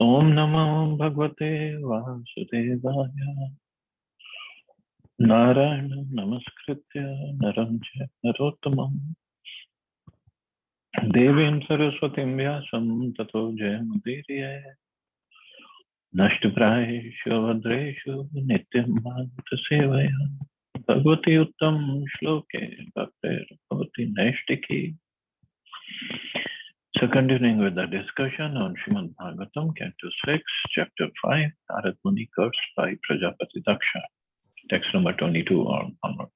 Om Namo Bhagavate Vasudevaya. Narayana Namaskritya Naram Chaiva Narottamam Devim Saraswatim Vyasam Tato Jayamudiriye Nashtapraye Shavadreshu Nityam Bhagavata Sevaya Bhagavati Uttam Shloke Bhaktir Bhagavati Naishtiki. So continuing with the discussion on Srimad Bhagavatam, Canto 6, Chapter 5, Narad Muni cursed by Prajapati Daksha. Text number 22 onwards.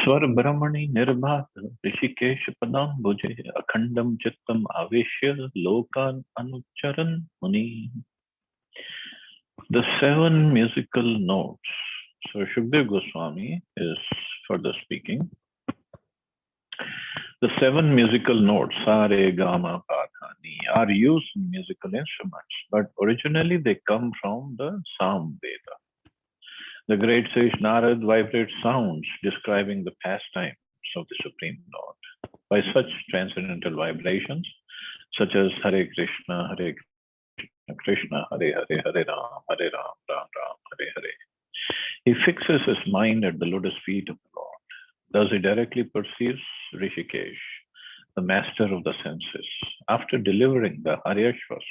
Swar Brahmani Nirbhat Rishikesh Padam Bhuje Akhandam Chittam Aveshya Lokan Anucharan Muni. The 7 musical notes. So Shukdev Goswami is further speaking. The 7 musical notes, Sa, Re, Ga, Ma, Pa, Tha, Ni, are used in musical instruments, but originally they come from the Sam Veda. The great sage Narad vibrates sounds describing the pastimes of the Supreme Lord. By such transcendental vibrations, such as Hare Krishna, Krishna, Hare Hare, Hare Ram, Ram Ram, Hare Hare, he fixes his mind at the lotus feet of the Lord. Thus he directly perceives Rishikesh, the master of the senses. After delivering the Haryashvas,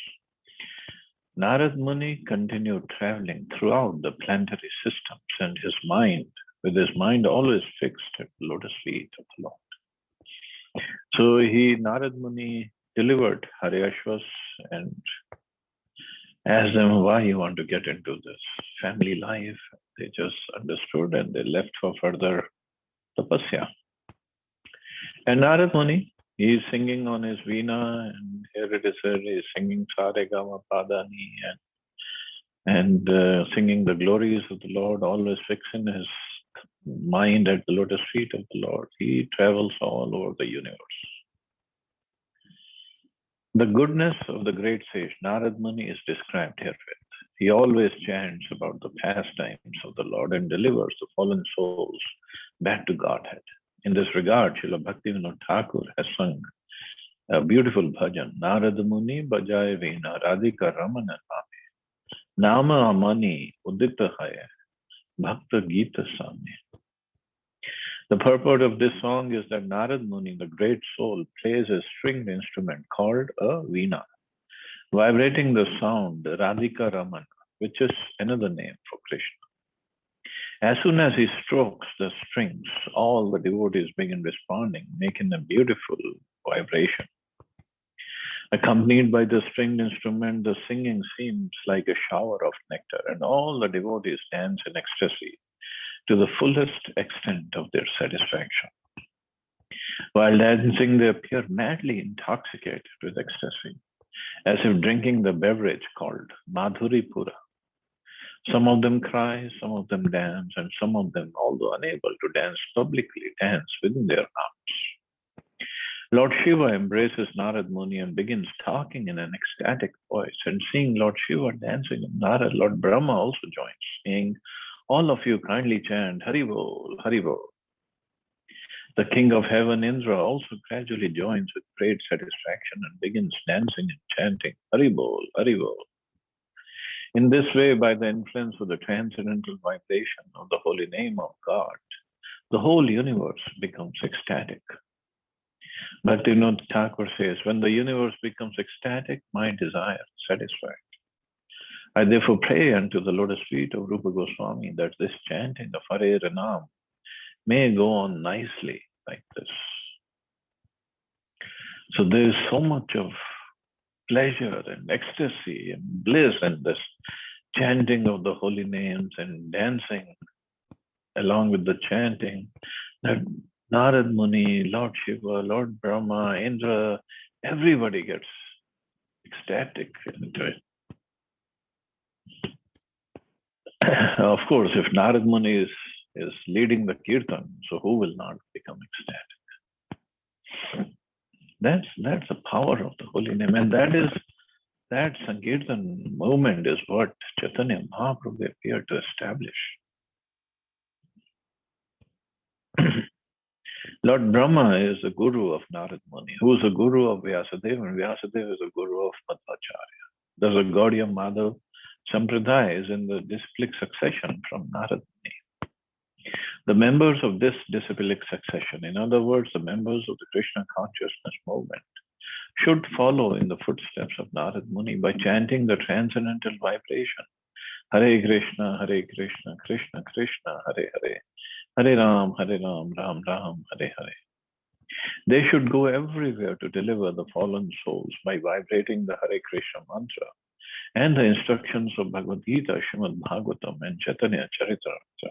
Narad Muni continued traveling throughout the planetary systems and with his mind always fixed at the lotus feet of the Lord. So Narad Muni delivered Haryashvas and asked them why you want to get into this family life. They just understood and they left for further tapasya. And Narad Muni, he is singing on his veena, and here it is said he is singing Sa Re Ga Ma Pa Dha Ni and singing the glories of the Lord, always fixing his mind at the lotus feet of the Lord. He travels all over the universe. The goodness of the great sage Narad Muni is described herewith. He always chants about the pastimes of the Lord and delivers the fallen souls back to Godhead. In this regard, Srila Bhaktivinoda Thakur has sung a beautiful bhajan, Narad Muni Bajai Veena Radhika Ramana Name, Nama Amani Udita Haya, Bhakta Gita Sami. The purport of this song is that Narad Muni, the great soul, plays a stringed instrument called a veena, vibrating the sound Radhika Ramana, which is another name for Krishna. As soon as he strokes the strings, all the devotees begin responding, making a beautiful vibration. Accompanied by the stringed instrument, the singing seems like a shower of nectar, and all the devotees dance in ecstasy to the fullest extent of their satisfaction. While dancing, they appear madly intoxicated with ecstasy, as if drinking the beverage called Madhuri Pura. Some of them cry, some of them dance, and some of them, although unable to dance publicly, dance within their hearts. Lord Shiva embraces Narad Muni and begins talking in an ecstatic voice. And seeing Lord Shiva dancing in Narad, Lord Brahma also joins, saying, all of you kindly chant Hari Bol, Hari Bol. The king of heaven, Indra, also gradually joins with great satisfaction and begins dancing and chanting Hari Bol, Hari Bol. In this way, by the influence of the transcendental vibration of the holy name of God, the whole universe becomes ecstatic. Bhaktivinoda Thakur says, when the universe becomes ecstatic, my desire is satisfied. I therefore pray unto the lotus feet of Rupa Goswami that this chanting of Hare Ranam may go on nicely like this. So there is so much of pleasure and ecstasy and bliss and this chanting of the holy names and dancing along with the chanting that Narad Muni, Lord Shiva, Lord Brahma, Indra, everybody gets ecstatic into it. Of course, if Narad Muni is leading the kirtan, so who will not become ecstatic? That's the power of the holy name, and that Sankirtan movement is what Chaitanya Mahaprabhu appeared to establish. Lord Brahma is the guru of Narad Muni, who is the guru of Vyasadeva, and Vyasadeva is the guru of Madhvacharya. Thus, the Gaudiya Madhav Sampradaya is in the disciplic succession from Narad Muni. The members of this disciplic succession, in other words, the members of the Krishna consciousness movement, should follow in the footsteps of Narad Muni by chanting the transcendental vibration Hare Krishna, Krishna Krishna, Hare Hare, Hare Ram, Ram Ram, Hare Hare. They should go everywhere to deliver the fallen souls by vibrating the Hare Krishna mantra and the instructions of Bhagavad Gita, Srimad Bhagavatam, and Chaitanya Charitamrita.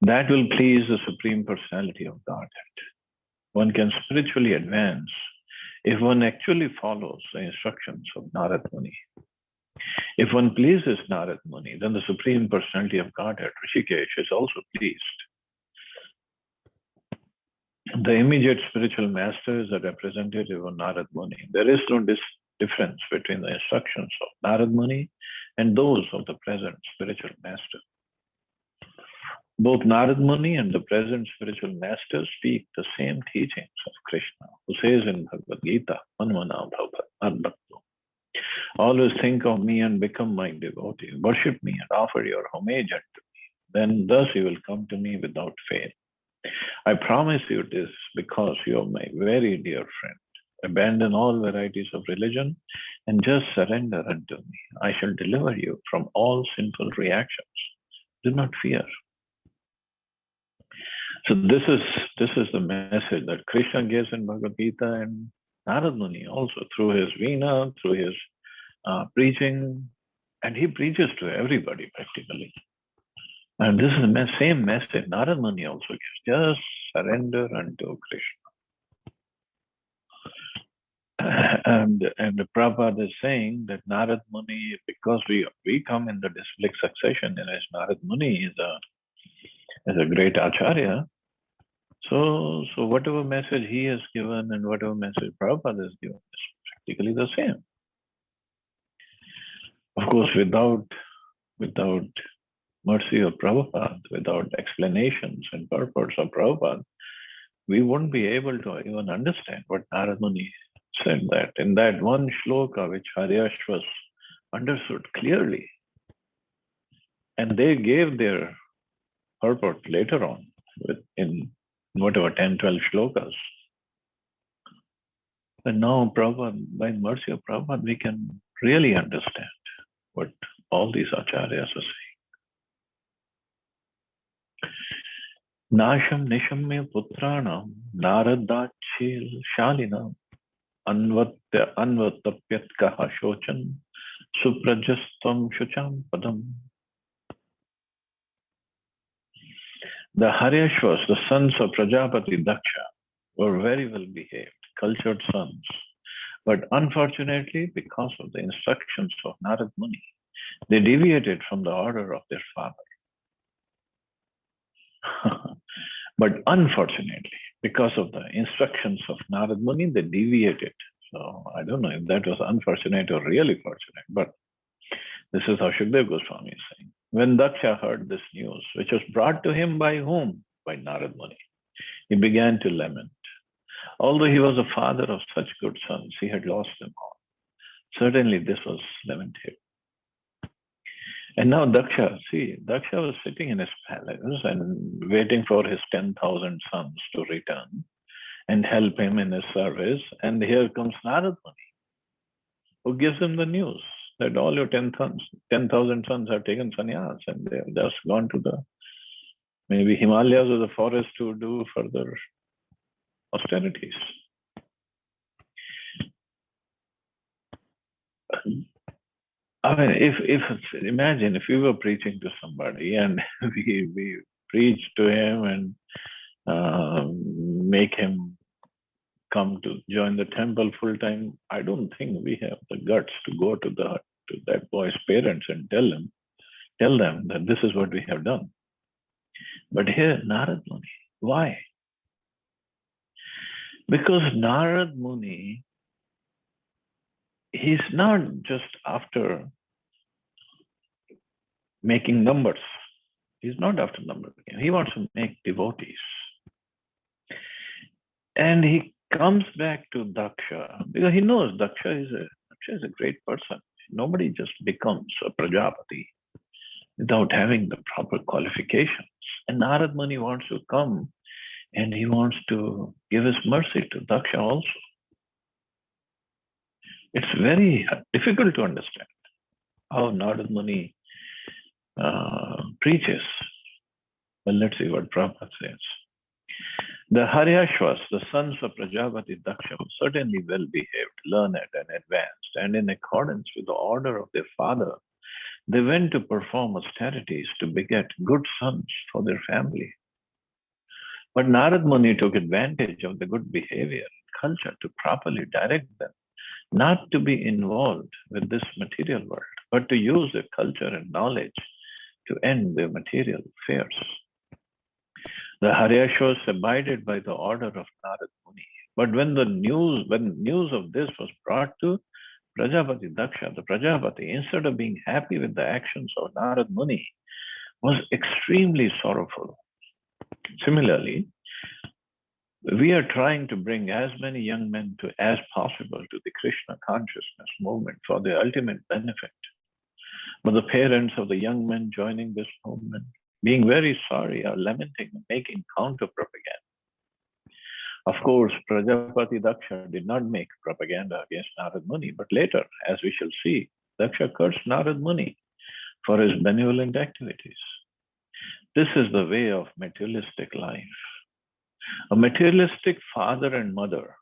That will please the Supreme Personality of Godhead. One can spiritually advance if one actually follows the instructions of Narad Muni. If one pleases Narad Muni, then the Supreme Personality of Godhead, Rishikesh, is also pleased. The immediate spiritual master is a representative of Narad Muni. There is no difference between the instructions of Narad Muni and those of the present spiritual master. Both Narad Muni and the present spiritual master speak the same teachings of Krishna, who says in Bhagavad Gita, Manmana Bhavad, always think of me and become my devotee. Worship me and offer your homage unto me. Then thus you will come to me without fail. I promise you this because you are my very dear friend. Abandon all varieties of religion and just surrender unto me. I shall deliver you from all sinful reactions. Do not fear. So this is the message that Krishna gives in Bhagavad Gita, and Narad Muni also through his Veena, through his preaching, and he preaches to everybody practically. And this is the same message Narad Muni also gives. Just surrender unto Krishna. And the Prabhupada is saying that Narad Muni, because we come in the disciplic succession, and as Narad Muni is a great acharya, so whatever message he has given and whatever message Prabhupada has given is practically the same. Of course, without mercy of Prabhupada, without explanations and purpose of Prabhupada, we wouldn't be able to even understand what Narad Muni said, that in that one shloka which Haryashvas understood clearly. And they gave their purport later on in whatever 10, 12 shlokas. But now, Prabhupada, by mercy of Prabhupada, we can really understand what all these acharyas are saying. Nasham nishamya putranam naradachil shalinam anvatapyatkaha shochan suprajastam shucham padam. The Haryashvas, the sons of Prajapati Daksha, were very well behaved, cultured sons. But unfortunately, because of the instructions of Narad Muni, they deviated from the order of their father. But unfortunately, because of the instructions of Narad Muni, they deviated. So I don't know if that was unfortunate or really fortunate, but this is how Shukdev Goswami is saying. When Daksha heard this news, which was brought to him by whom? By Narad Muni, he began to lament. Although he was a father of such good sons, he had lost them all. Certainly this was lamented. And now Daksha was sitting in his palace and waiting for his 10,000 sons to return and help him in his service. And here comes Narad Muni, who gives him the news that all your 10,000 sons have taken sannyas and they have just gone to the maybe Himalayas or the forest to do further austerities. I mean, imagine if we were preaching to somebody and we preach to him and make him come to join the temple full time. I don't think we have the guts to go to that boy's parents and tell them that this is what we have done. But here, Narad Muni, why? Because Narad Muni, he's not just after making numbers. He's not after numbers. He wants to make devotees. And he comes back to Daksha because he knows Daksha is a great person. Nobody just becomes a Prajapati without having the proper qualifications. And Narad Muni wants to come and he wants to give his mercy to Daksha also. It's very difficult to understand how Narad Muni preaches. Well, let's see what Prabhupada says. The Haryashvas, the sons of Prajapati Daksha, were certainly well behaved, learned, and advanced, and in accordance with the order of their father, they went to perform austerities to beget good sons for their family. But Narad Muni took advantage of the good behavior and culture to properly direct them, not to be involved with this material world, but to use their culture and knowledge to end their material affairs. The Haryashvas abided by the order of Narad Muni. But when news of this was brought to Prajapati Daksha, the Prajapati, instead of being happy with the actions of Narad Muni, was extremely sorrowful. Similarly, we are trying to bring as many young men as possible to the Krishna consciousness movement for their ultimate benefit. But the parents of the young men joining this movement, being very sorry, are lamenting and making counter propaganda. Of course, Prajapati Daksha did not make propaganda against Narad Muni, but later, as we shall see, Daksha cursed Narad Muni for his benevolent activities. This is the way of materialistic life. A materialistic father and mother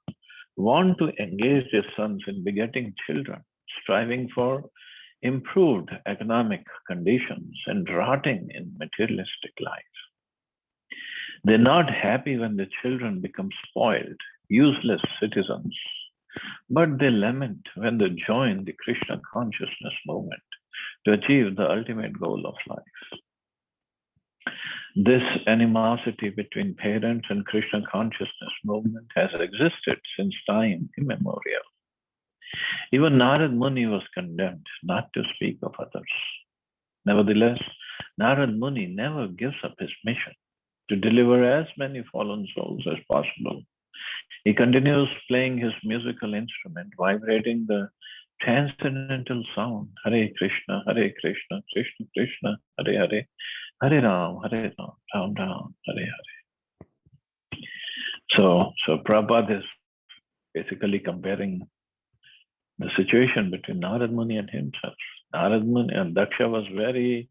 want to engage their sons in begetting children, striving for improved economic conditions and rotting in materialistic life. They're not happy when the children become spoiled, useless citizens, but they lament when they join the Krishna consciousness movement to achieve the ultimate goal of life. This animosity between parents and Krishna consciousness movement has existed since time immemorial. Even Narad Muni was condemned not to speak of others. Nevertheless, Narad Muni never gives up his mission to deliver as many fallen souls as possible. He continues playing his musical instrument, vibrating the transcendental sound, Hare Krishna, Krishna Krishna, Hare Hare, Hare Ram, Ram Ram, Hare Hare. So Prabhupada is basically comparing the situation between Narad Muni and himself. Narad Muni and Daksha was very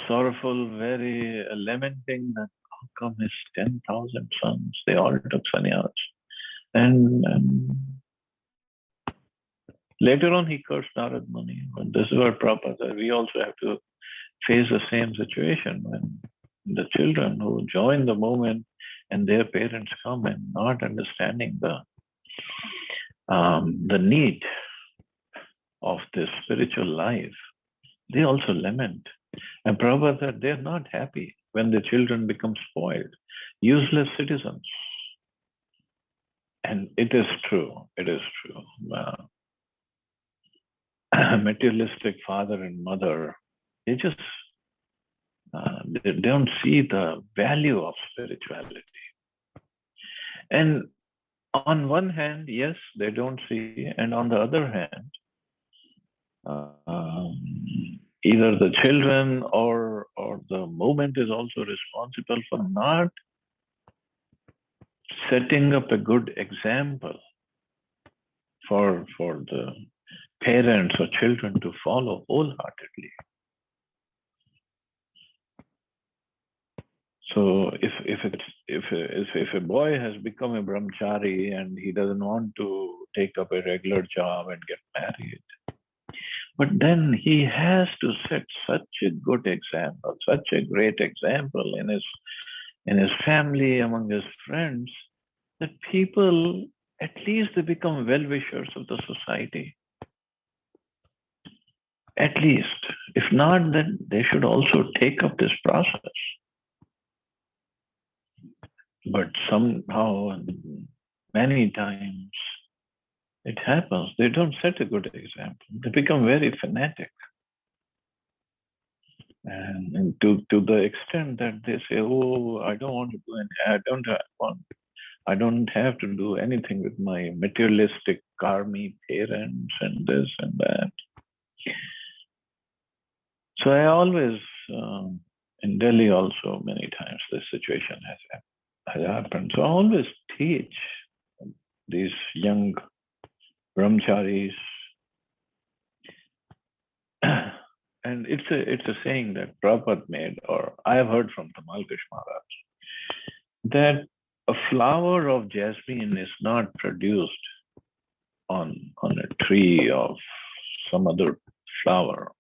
sorrowful, very lamenting that how come his 10,000 sons, they all took sannyas. And later on, he cursed Narad Muni. And this is what Prabhupada said. We also have to face the same situation when the children who join the movement and their parents come and not understanding the need of this spiritual life, they also lament. And Prabhupada said they're not happy when the children become spoiled, useless citizens. And it is true. It is true. Materialistic father and mother, they just they don't see the value of spirituality. And on one hand, yes, they don't see, and on the other hand, either the children or the movement is also responsible for not setting up a good example for the parents or children to follow wholeheartedly. So if a boy has become a brahmachari and he doesn't want to take up a regular job and get married, but then he has to set such a good example, such a great example in his family, among his friends, that people, at least they become well-wishers of the society. At least. If not, then they should also take up this process. But somehow, many times, it happens. They don't set a good example. They become very fanatic. And to the extent that they say, oh, I don't want to do anything. I don't want I don't have to do anything with my materialistic karmi parents and this and that. So I always, in Delhi also many times this situation has happened. So I always teach these young brahmacharis, and it's a saying that Prabhupada made, or I have heard from Tamal Krish Maharaj, that a flower of jasmine is not produced on a tree of some other flower.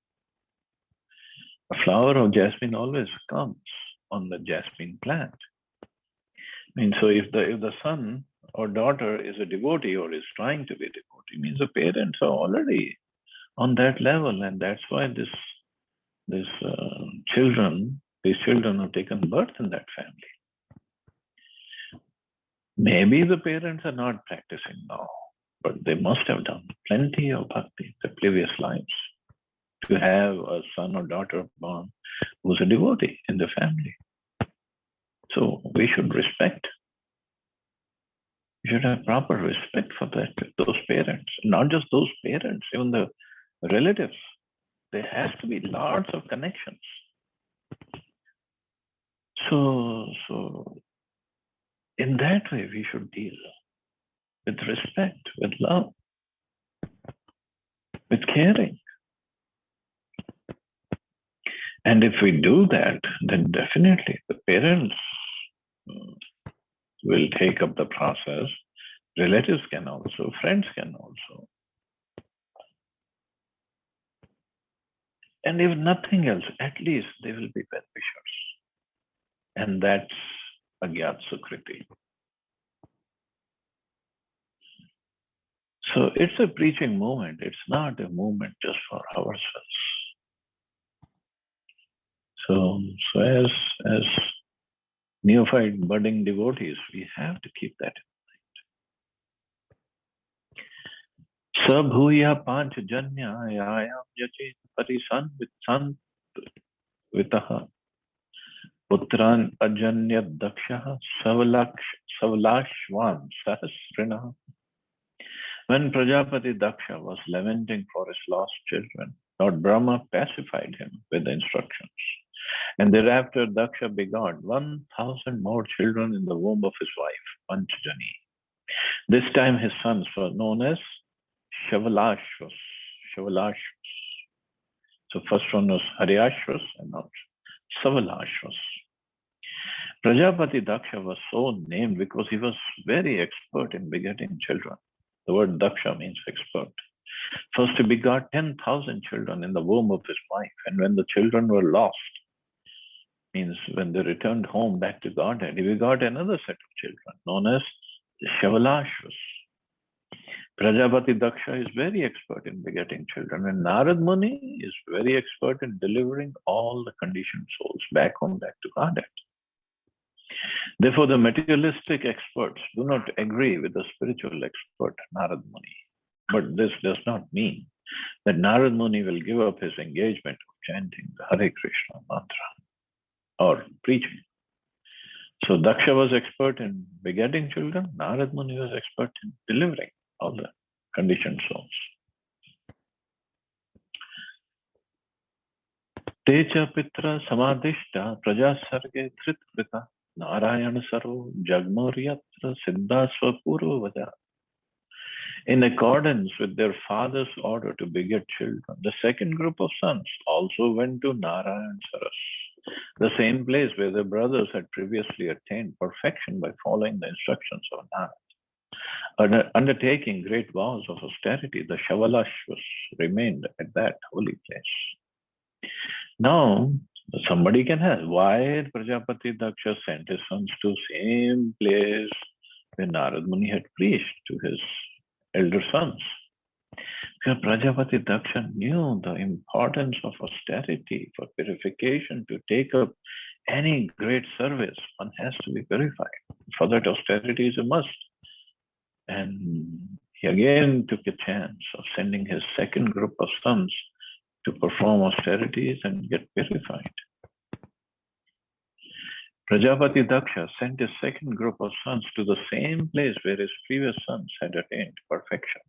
A flower of jasmine always comes on the jasmine plant. I mean, so if the son or daughter is a devotee or is trying to be a devotee, means the parents are already on that level, and that's why these children have taken birth in that family. Maybe the parents are not practicing now, but they must have done plenty of bhakti in the previous lives to have a son or daughter born who's a devotee in the family. So we should respect. We should have proper respect for those parents. Not just those parents, even the relatives. There has to be lots of connections. So in that way, we should deal with respect, with love, with caring. And if we do that, then definitely the parents will take up the process. Relatives can also, friends can also. And if nothing else, at least they will be beneficiaries. And that's Agyat Sukriti. So it's a preaching movement. It's not a movement just for ourselves. So as neophyte budding devotees, we have to keep that in mind. Sabhuya panchajanya ayam yachet parisan vitaha putran ajanya dakshaha savalashvan sahasrinaha. When Prajapati Daksha was lamenting for his lost children, Lord Brahma pacified him with the instructions. And thereafter, Daksha begot 1,000 more children in the womb of his wife, Panchajani. This time, his sons were known as Shavalashvas. So, first one was Haryashvas and now Savalashvas. Prajapati Daksha was so named because he was very expert in begetting children. The word Daksha means expert. First, he begot 10,000 children in the womb of his wife. And when the children were lost, means when they returned home back to Godhead, he begot another set of children known as Shavalashvas. Prajapati Daksha is very expert in begetting children. And Narad Muni is very expert in delivering all the conditioned souls back home, back to Godhead. Therefore, the materialistic experts do not agree with the spiritual expert, Narad Muni. But this does not mean that Narad Muni will give up his engagement of chanting the Hare Krishna mantra or preaching. So Daksha was expert in begetting children. Narad Muni was expert in delivering all the conditioned souls. Techa Pitra Samadhishta Praja Sarge Thritvrita Narayana Sarvo Jagmoryatra Siddhasva Purva Vaja. In accordance with their father's order to beget children, the second group of sons also went to Narayan Saras, the same place where their brothers had previously attained perfection by following the instructions of Narad. Undertaking great vows of austerity, the Shavalashvas remained at that holy place. Now, somebody can ask, why Prajapati Daksha sent his sons to the same place where Narad Muni had preached to his elder sons? Because Prajapati Daksha knew the importance of austerity for purification. To take up any great service, one has to be purified. For that, austerity is a must. And he again took a chance of sending his second group of sons to perform austerities and get purified. Prajapati Daksha sent his second group of sons to the same place where his previous sons had attained perfection.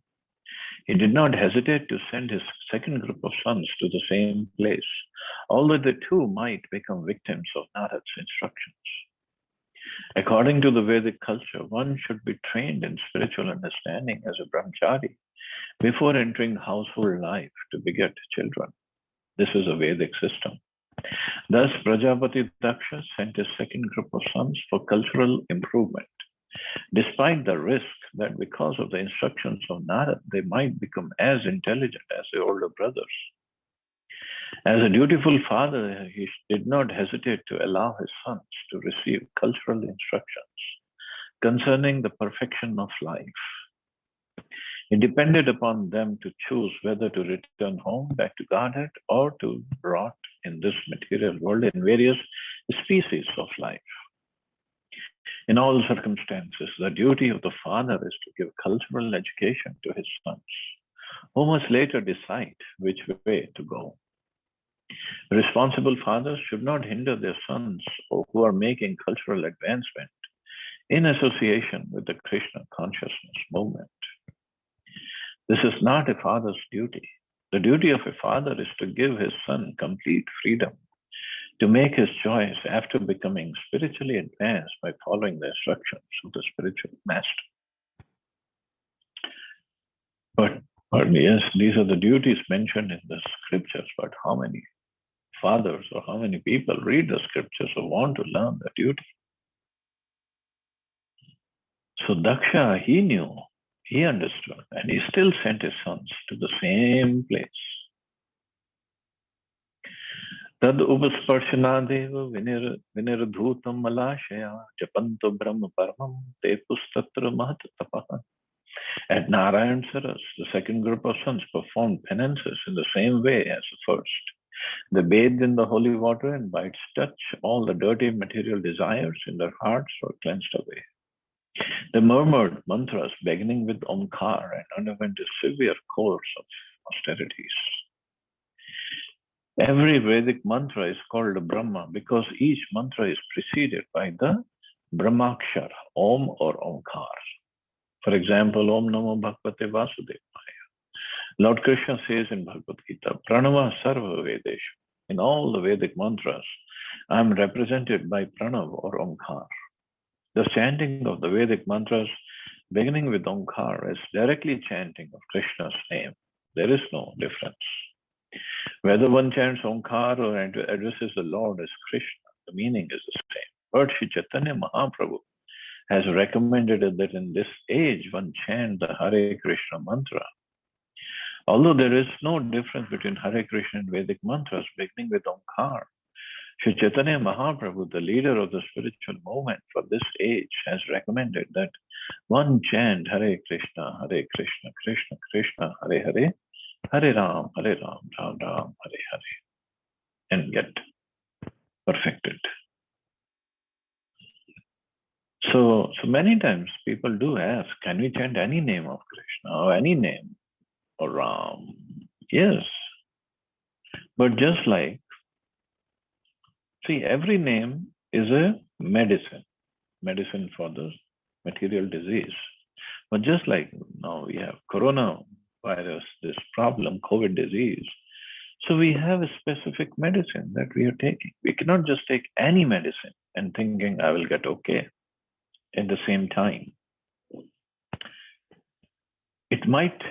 He did not hesitate to send his second group of sons to the same place, although the two might become victims of Narad's instructions. According to the Vedic culture, one should be trained in spiritual understanding as a brahmachari before entering household life to beget children. This is a Vedic system. Thus, Prajapati Daksha sent his second group of sons for cultural improvement, despite the risk that because of the instructions of Narad, they might become as intelligent as their older brothers. As a dutiful father, he did not hesitate to allow his sons to receive cultural instructions concerning the perfection of life. It depended upon them to choose whether to return home back to Godhead or to rot in this material world in various species of life. In all circumstances, the duty of the father is to give cultural education to his sons, who must later decide which way to go. Responsible fathers should not hinder their sons who are making cultural advancement in association with the Krishna consciousness movement. This is not a father's duty. The duty of a father is to give his son complete freedom to make his choice after becoming spiritually advanced by following the instructions of the spiritual master. But yes, these are the duties mentioned in the scriptures, but how many fathers or how many people read the scriptures or want to learn the duty? So Daksha, he knew, he understood, and he still sent his sons to the same place. Tad upasparshanadev vinirdhutam malashaya japanto brahma paramam te pustatra mahat tapaha. At Narayan Saras, the second group of sons performed penances in the same way as the first. They bathed in the holy water, and by its touch, all the dirty material desires in their hearts were cleansed away. They murmured mantras beginning with Omkar and underwent a severe course of austerities. Every Vedic mantra is called a Brahma because each mantra is preceded by the Brahmakshar, Om or Omkar. For example, Om Namo Bhagavate Vasudevaya. Lord Krishna says in Bhagavad Gita, Pranava Sarva Vedeshu. In all the Vedic mantras, I am represented by Pranav or Omkar. The chanting of the Vedic mantras beginning with Omkar is directly chanting of Krishna's name. There is no difference. Whether one chants Omkar or addresses the Lord as Krishna, the meaning is the same. But Sri Chaitanya Mahaprabhu has recommended that in this age one chant the Hare Krishna mantra. Although there is no difference between Hare Krishna and Vedic mantras beginning with Omkar, Sri Chaitanya Mahaprabhu, the leader of the spiritual movement for this age, has recommended that one chant Hare Krishna, Krishna Krishna, Hare Hare, Hare Ram, Ram Ram, Hare Hare, and get perfected. So many times people do ask, can we chant any name of Krishna or any name or Ram? Yes. But just like, see, every name is a medicine for the material disease. But just like now we have coronavirus, this problem, COVID disease, so we have a specific medicine that we are taking. We cannot just take any medicine and thinking I will get okay at the same time. It might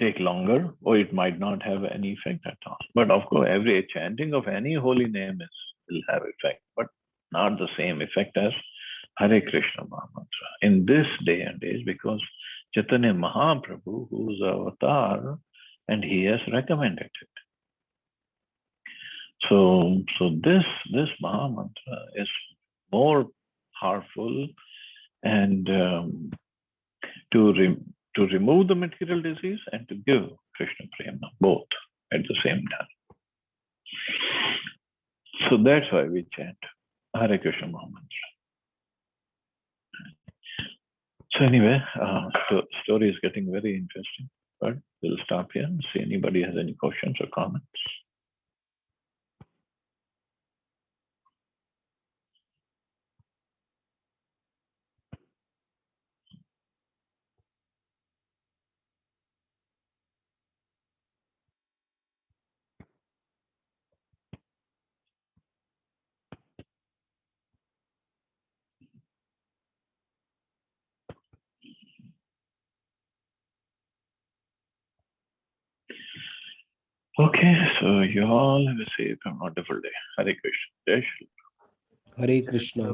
take longer or it might not have any effect at all. But of course, every chanting of any holy name will have effect, but not the same effect as Hare Krishna Mahamantra in this day and age, because Chaitanya Mahaprabhu, who is avatar, and he has recommended it. So this Mahamantra is more powerful and to remove the material disease and to give Krishna Prema, both at the same time. So that's why we chant Hare Krishna Mahamantra. So anyway, the story is getting very interesting, but we'll stop here and see anybody has any questions or comments. Okay, so you all have a safe and wonderful day. Hare Krishna. Jai Shri. Hare Krishna.